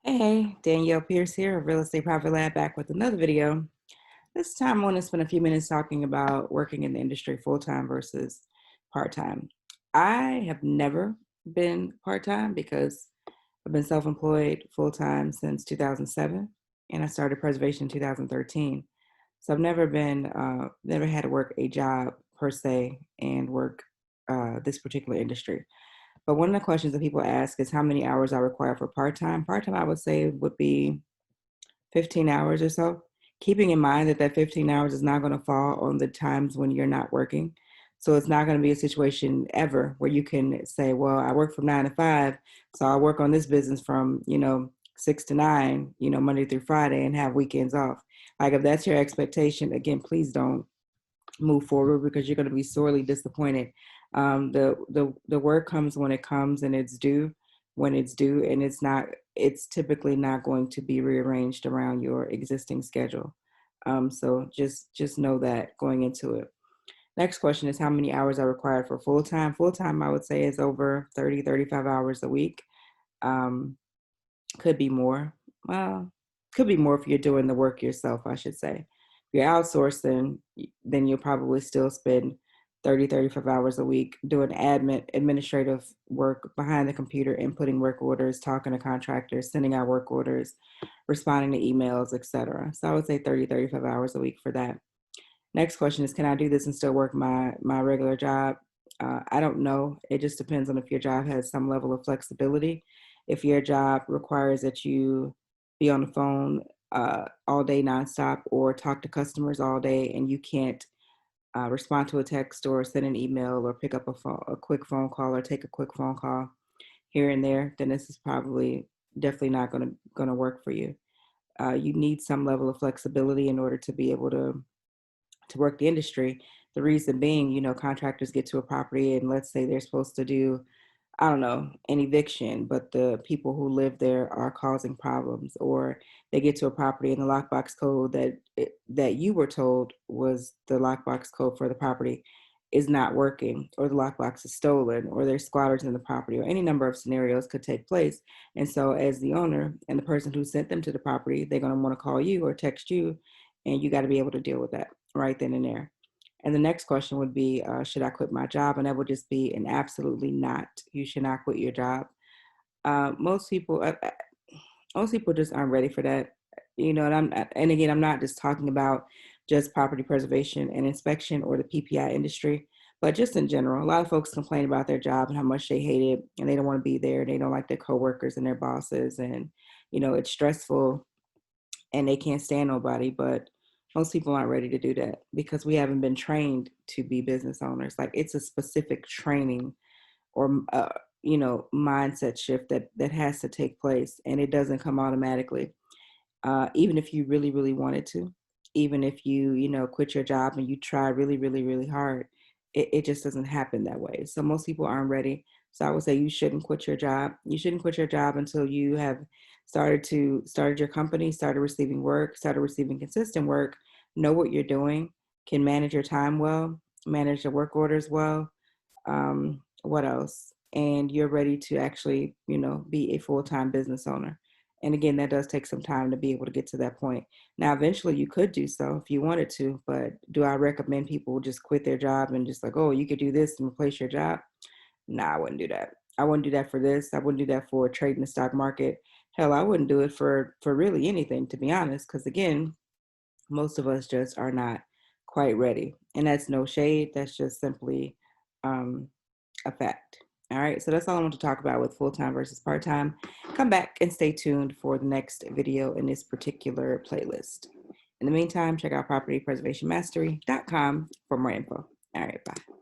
Hey, Danielle Pierce here of Real Estate Profit Lab, back with another video. This time I want to spend a few minutes talking about working in the industry full-time versus part-time. I have never been part-time because I've been self-employed full-time since 2007, and I started preservation in 2013. So I've never had to work a job per se and work this particular industry. But one of the questions that people ask is how many hours I require for part-time. Part-time, I would say, would be 15 hours or so, keeping in mind that that 15 hours is not going to fall on the times when you're not working. So it's not going to be a situation ever where you can say, well, I work from 9 to 5, so I work on this business from, 6 to 9, Monday through Friday, and have weekends off. Like, if that's your expectation, again, please don't move forward because you're going to be sorely disappointed. The work comes when it comes, and it's due when it's due, and it's typically not going to be rearranged around your existing schedule. So just know that going into it. Next question is how many hours are required for full time. Full time, I would say, is over 30, 35 hours a week. Um, could be more. Well, could be more if you're doing the work yourself, I should say. If you're outsourcing, then you'll probably still spend 30, 35 hours a week doing administrative work behind the computer, inputting work orders, talking to contractors, sending out work orders, responding to emails, etc. So I would say 30, 35 hours a week for that. Next question is, can I do this and still work my regular job? I don't know. It just depends on if your job has some level of flexibility. If your job requires that you be on the phone all day nonstop or talk to customers all day and you can't respond to a text or send an email or pick up a quick phone call or take a quick phone call here and there, then this is probably definitely not going to work for you. You need some level of flexibility in order to be able to work the industry. The reason being, contractors get to a property and let's say they're supposed to do, I don't know, an eviction, but the people who live there are causing problems, or they get to a property and the lockbox code that you were told was the lockbox code for the property is not working, or the lockbox is stolen, or there's squatters in the property, or any number of scenarios could take place. And so as the owner and the person who sent them to the property, they're going to want to call you or text you, and you got to be able to deal with that right then and there. And the next question would be, should I quit my job? And that would just be an absolutely not. You should not quit your job. Uh, most people, uh, uh, most people just aren't ready for that. And again, I'm not just talking about just property preservation and inspection or the PPI industry, but just in general. A lot of folks complain about their job and how much they hate it, and they don't want to be there. They don't like their coworkers and their bosses, and it's stressful and they can't stand nobody. But most people aren't ready to do that because we haven't been trained to be business owners. Like, it's a specific training or mindset shift that has to take place, and it doesn't come automatically. Even if you really really wanted to, even if you quit your job and you try really really really hard, it just doesn't happen that way. So most people aren't ready. So I would say you shouldn't quit your job. You shouldn't quit your job until you have started your company, started receiving work, started receiving consistent work, know what you're doing, can manage your time well, manage the work orders well. What else? And you're ready to actually, be a full-time business owner. And again, that does take some time to be able to get to that point. Now, eventually you could do so if you wanted to, but do I recommend people just quit their job and just like, oh, you could do this and replace your job? Nah, I wouldn't do that. I wouldn't do that for this. I wouldn't do that for trading the stock market. Hell, I wouldn't do it for really anything, to be honest, because again, most of us just are not quite ready. And that's no shade. That's just simply um, a fact. All right, so that's all I want to talk about with full-time versus part-time. Come back and stay tuned for the next video in this particular playlist. In the meantime, check out propertypreservationmastery.com for more info. All right, bye.